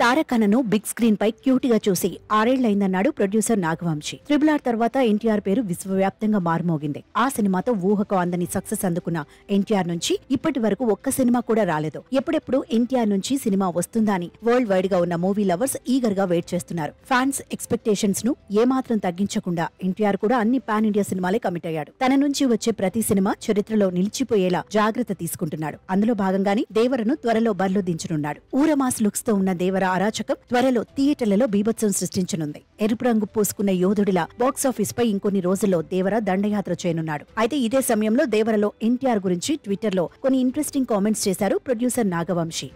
తారకన్నను big screen పై క్యూటీగా చూసి 6 ఏళ్లైందన్నాడు producer Nagavamsi. RRR తర్వాత ఎన్టీఆర్ పేరు విశ్వవ్యాప్తంగా మారుమోగింది. ఆ సినిమాతో ఊహకు అందని సక్సెస్ అందుకున్న ఎన్టీఆర్ నుంచి ఇప్పటి వరకు ఒక్క సినిమా కూడా రాలేదు. ఎప్పుడెప్పుడు ఎన్టీఆర్ నుంచి సినిమా వస్తుందా అని వరల్డ్ వైడ్ గా ఉన్న మూవీ లవర్స్ ఈగర్ గా వెయిట్ చేస్తున్నారు. ఫ్యాన్స్ ఎక్స్పెక్టేషన్స్ ను ఏమాత్రం తగ్గించకుండా ఎన్టీఆర్ కూడా అన్ని పాన్ ఇండియా సినిమాలే కమిట్ అయ్యాడు. తన నుంచి వచ్చే ప్రతి సినిమా చరిత్రలో నిలిచిపోయేలా జాగ్రత్త తీసుకుంటున్నాడు. అందులో భాగంగానే దేవరను త్వరలో బరిలో దించనున్నాడు. ఊరమాస్ లుక్స్ తో ఉన్న దేవర అరాచకం త్వరలో థియేటర్లలో బీభత్సం సృష్టించనుంది. ఎరుపు రంగు పూసుకున్న యోధుడిలా బాక్సాఫీస్ పై ఇంకొన్ని రోజుల్లో దేవర దండయాత్ర చేయనున్నాడు. అయితే ఇదే సమయంలో దేవరలో ఎన్టీఆర్ గురించి ట్విట్టర్ లో కొన్ని ఇంట్రెస్టింగ్ కామెంట్స్ చేశారు ప్రొడ్యూసర్ నాగవంశి.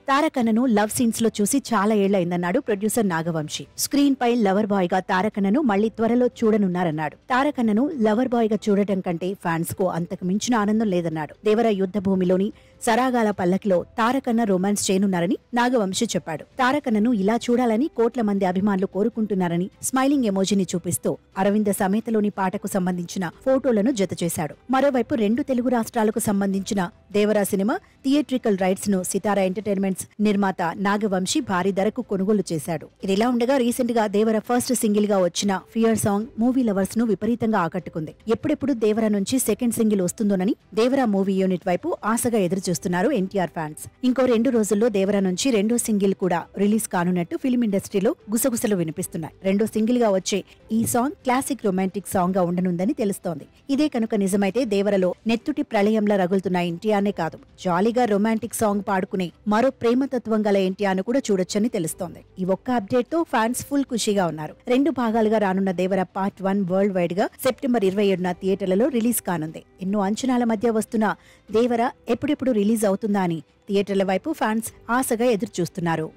తారకన్నను లవ్ సీన్స్ లో చూసి చాలా ఏళ్లైందన్నాడు ప్రొడ్యూసర్ నాగవంశి. స్క్రీన్ పై లవర్ బాయ్ గా తారకన్నను మళ్లీ త్వరలో చూడనున్నారన్నాడు. తారకన్నను లవర్ బాయ్ గా చూడటం కంటే ఫ్యాన్స్ కు అంతకు మించిన ఆనందం లేదన్నాడు. దేవర యుద్ధ భూమిలోని సరాగాల పల్లకిలో తారకన్న రొమాన్స్ చేయనున్నారని నాగవంశి చెప్పాడు. తారకన్నను ఇలా చూడాలని కోట్ల మంది అభిమానులు కోరుకుంటున్నారని స్మైలింగ్ ఎమోజిని చూపిస్తూ అరవింద సమేతలోని పాటకు సంబంధించిన ఫోటోలను జతచేశాడు. మరోవైపు 2 తెలుగు రాష్ట్రాలకు సంబంధించిన దేవరా సినిమా థియేట్రికల్ రైట్స్ ను సితారా ఎంటర్టైన్మెంట్స్ నిర్మాత నాగవంశి భారీ ధరకు కొనుగోలు చేశాడు. ఇదిలా ఉండగా రీసెంట్ గా దేవర ఫస్ట్ సింగిల్ గా వచ్చిన ఫియర్ సాంగ్ మూవీ లవర్స్ ను విపరీతంగా ఆకట్టుకుంది. ఎప్పుడెప్పుడు దేవర నుంచి సెకండ్ సింగిల్ వస్తుందోనని దేవరా మూవీ యూనిట్ వైపు ఆశగా ఎదురుచూస్తున్నారు ఎన్టీఆర్ ఫ్యాన్స్. ఇంకో 2 రోజుల్లో దేవర నుంచి రెండో సింగిల్ కూడా రిలీజ్ కానున్నట్టు ఫిలిం ఇండస్ట్రీలో గుసగుసలు వినిపిస్తున్నాయి. రెండో సింగిల్ గా వచ్చే ఈ సాంగ్ క్లాసిక్ రొమాంటిక్ సాంగ్ గా ఉండనుందని తెలుస్తోంది. ఇదే కనుక నిజమైతే దేవరలో నెత్తుటి ప్రళయంలా రగులుతున్న ఎన్టీఆర్నే కాదు, జాలీగా రొమాంటిక్ సాంగ్ పాడుకునే మరో ప్రేమతత్వం గల ఎన్టీఆర్ ను కూడా చూడొచ్చని తెలుస్తోంది. ఈ ఒక్క అప్డేట్ తో ఫ్యాన్స్ ఫుల్ ఖుషీగా ఉన్నారు. 2 భాగాలుగా రానున్న దేవర పార్ట్ 1 వరల్డ్ వైడ్ గా సెప్టెంబర్ 27న థియేటర్లలో రిలీజ్ కానుంది. ఎన్నో అంచనాల మధ్య వస్తున్న దేవర ఎప్పుడెప్పుడు రిలీజ్ అవుతుందా అని థియేటర్ల వైపు ఫ్యాన్స్ ఆశగా ఎదురుచూస్తున్నారు.